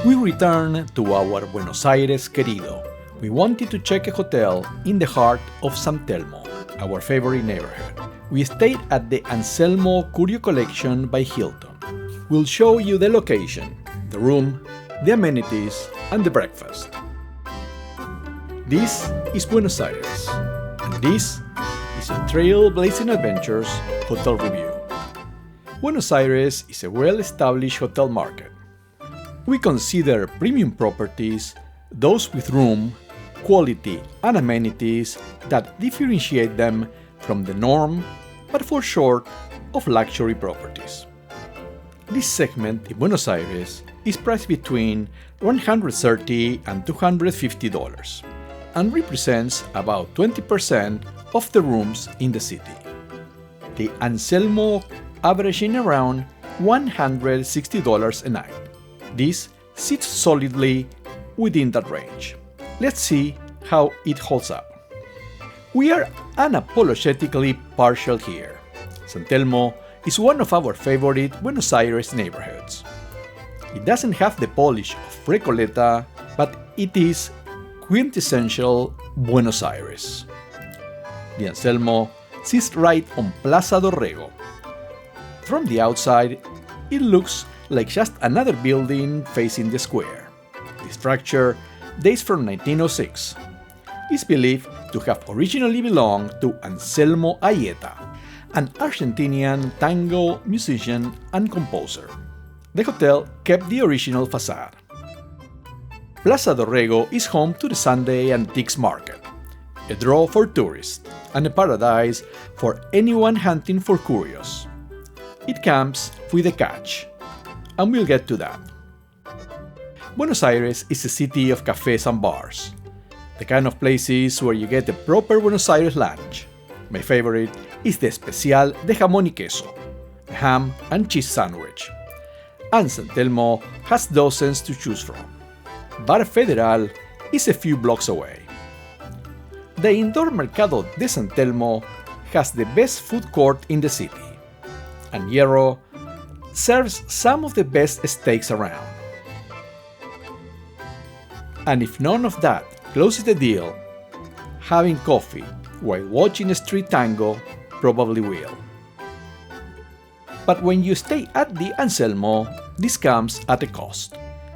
We return to our Buenos Aires querido. We wanted to check a hotel in the heart of San Telmo, our favorite neighborhood. We stayed at the Anselmo Curio Collection by Hilton. We'll show you the location, the room, the amenities, and the breakfast. This is Buenos Aires, and this is a Trailblazing Adventures hotel review. Buenos Aires is a well-established hotel market. We consider premium properties those with room, quality, and amenities that differentiate them from the norm, but fall short of luxury properties. This segment in Buenos Aires is priced between $130 and $250 and represents about 20% of the rooms in the city. The Anselmo averaging around $160 a night. This sits solidly within that range. Let's see how it holds up. We are unapologetically partial here. San Telmo is one of our favorite Buenos Aires neighborhoods. It doesn't have the polish of Recoleta, but it is quintessential Buenos Aires. The Anselmo sits right on Plaza Dorrego. From the outside, it looks like just another building facing the square. The structure dates from 1906. It's believed to have originally belonged to Anselmo Ayeta, an Argentinian tango musician and composer. The hotel kept the original facade. Plaza Dorrego is home to the Sunday Antiques Market, a draw for tourists and a paradise for anyone hunting for curios. It comes with a catch, and we'll get to that. Buenos Aires is a city of cafes and bars, the kind of places where you get a proper Buenos Aires lunch. My favorite is the Especial de Jamón y Queso, a ham and cheese sandwich. And San Telmo has dozens to choose from. Bar Federal is a few blocks away. The indoor Mercado de San Telmo has the best food court in the city, and Hierro serves some of the best steaks around. And if none of that closes the deal, having coffee while watching a street tango probably will. But when you stay at the Anselmo, this comes at a cost.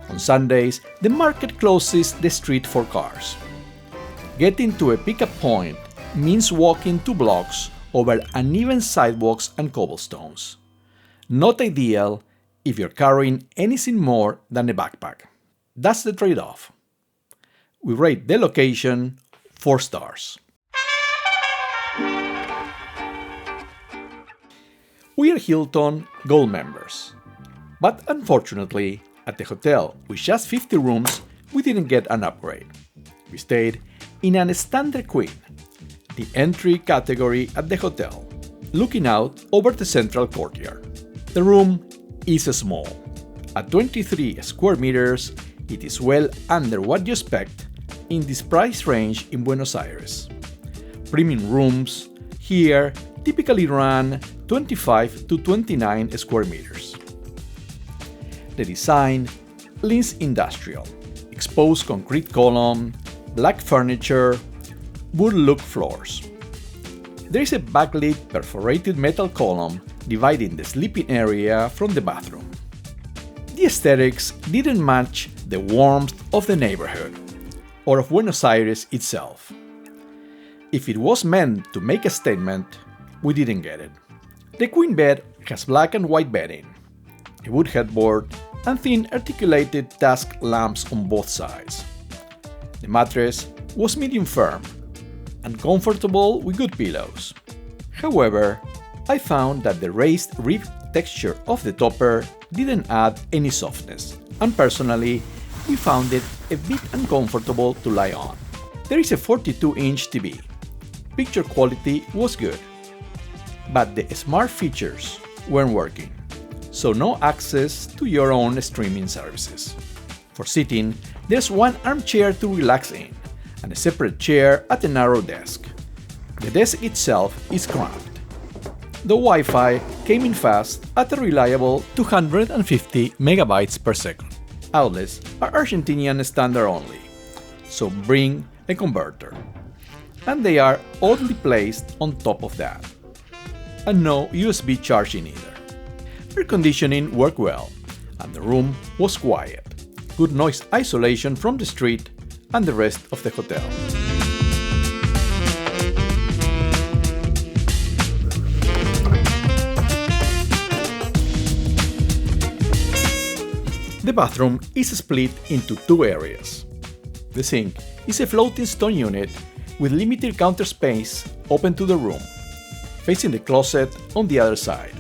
On Sundays, the market closes the street for cars. Getting to a pickup point means walking 2 blocks over uneven sidewalks and cobblestones. Not ideal if you're carrying anything more than a backpack. That's the trade-off. We rate the location 4 stars. We are Hilton Gold members, but unfortunately, at the hotel with just 50 rooms, we didn't get an upgrade. We stayed in an standard queen, the entry category at the hotel, looking out over the central courtyard. The room is small. At 23 square meters, it is well under what you expect in this price range in Buenos Aires. Premium rooms here typically run 25 to 29 square meters. The design leans industrial, exposed concrete column, black furniture, wood-look floors. There is a backlit perforated metal column dividing the sleeping area from the bathroom. The aesthetics didn't match the warmth of the neighborhood, or of Buenos Aires itself. If it was meant to make a statement, we didn't get it. The queen bed has black and white bedding, a wood headboard, and thin articulated task lamps on both sides. The mattress was medium firm and comfortable with good pillows. However, I found that the raised rib texture of the topper didn't add any softness, and personally, we found it a bit uncomfortable to lie on. There is a 42-inch TV. Picture quality was good, but the smart features weren't working, so no access to your own streaming services. For sitting, there's one armchair to relax in, and a separate chair at a narrow desk. The desk itself is cramped. The Wi-Fi came in fast at a reliable 250 megabytes per second. outlets are Argentinian standard only, so bring a converter. And they are oddly placed on top of that. And no USB charging either. Air conditioning worked well, and the room was quiet. Good noise isolation from the street and the rest of the hotel. The bathroom is split into two areas. The sink is a floating stone unit with limited counter space open to the room, facing the closet on the other side.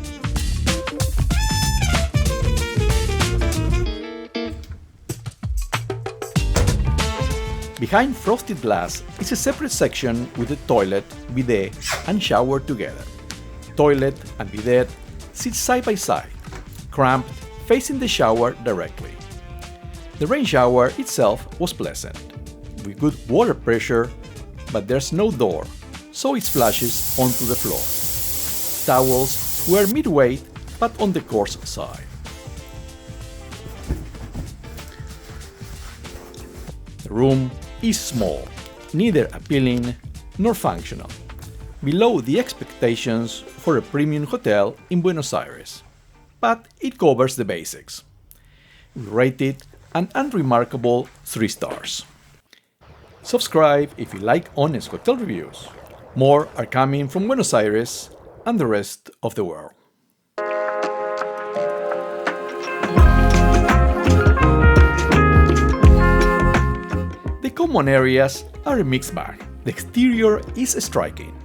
Behind frosted glass is a separate section with the toilet, bidet, and shower together. Toilet and bidet sit side by side, cramped, facing the shower directly. The rain shower itself was pleasant, with good water pressure, but there's no door, so it splashes onto the floor. Towels were mid-weight, but on the coarse side. The room is small, neither appealing nor functional, below the expectations for a premium hotel in Buenos Aires. But it covers the basics. We rate it an unremarkable 3 stars. Subscribe if you like honest hotel reviews. More are coming from Buenos Aires and the rest of the world. The common areas are a mixed bag. The exterior is striking.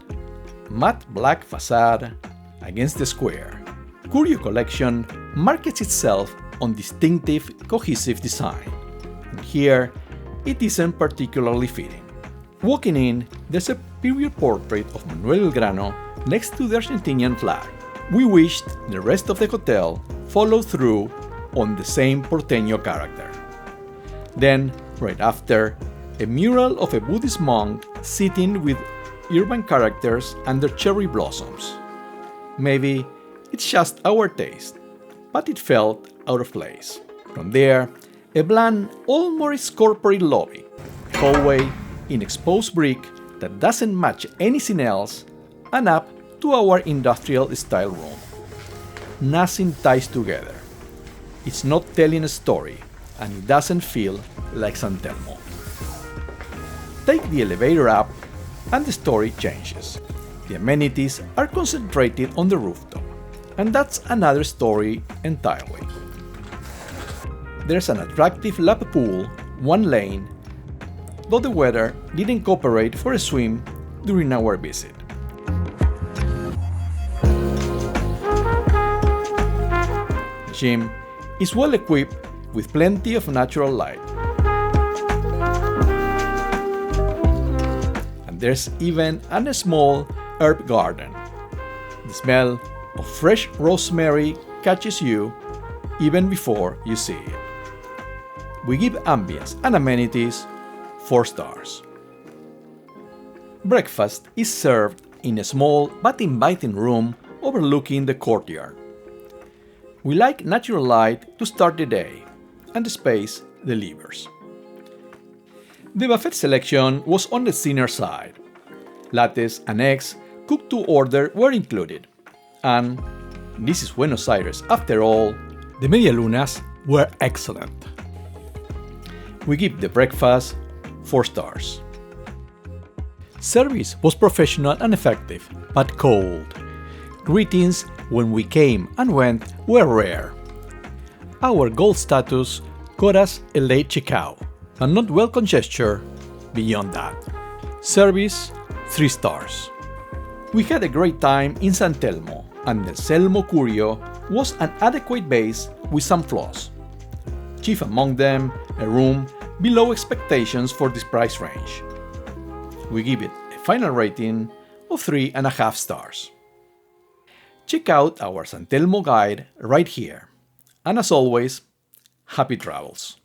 Matte black facade against the square. Curio Collection markets itself on distinctive, cohesive design. And here, it isn't particularly fitting. Walking in, there's a period portrait of Manuel Belgrano next to the Argentinian flag. We wished the rest of the hotel followed through on the same porteño character. Then, right after, a mural of a Buddhist monk sitting with urban characters under cherry blossoms. Maybe it's just our taste, but it felt out of place. From there, a bland, almost corporate lobby, a hallway in exposed brick that doesn't match anything else, and up to our industrial-style room. Nothing ties together. It's not telling a story, and it doesn't feel like San Telmo. Take the elevator up, and the story changes. The amenities are concentrated on the rooftop, and that's another story entirely. There's an attractive lap pool, 1 lane, though the weather didn't cooperate for a swim during our visit. The gym is well equipped with plenty of natural light. And there's even a small herb garden. The smell of fresh rosemary catches you even before you see it. We give Ambience and Amenities 4 stars. Breakfast is served in a small but inviting room overlooking the courtyard. We like natural light to start the day, and the space delivers. The buffet selection was on the thinner side. Lattes and eggs cooked to order were included. And, this is Buenos Aires after all, the medialunas were excellent. We give the breakfast 4 stars. Service was professional and effective, but cold. Greetings when we came and went were rare. Our gold status got us a late checkout, and not welcome gesture beyond that. Service 3 stars. We had a great time in San Telmo, and the Anselmo Curio was an adequate base with some flaws. Chief among them, a room below expectations for this price range. We give it a final rating of 3.5 stars. Check out our San Telmo guide right here. And as always, happy travels!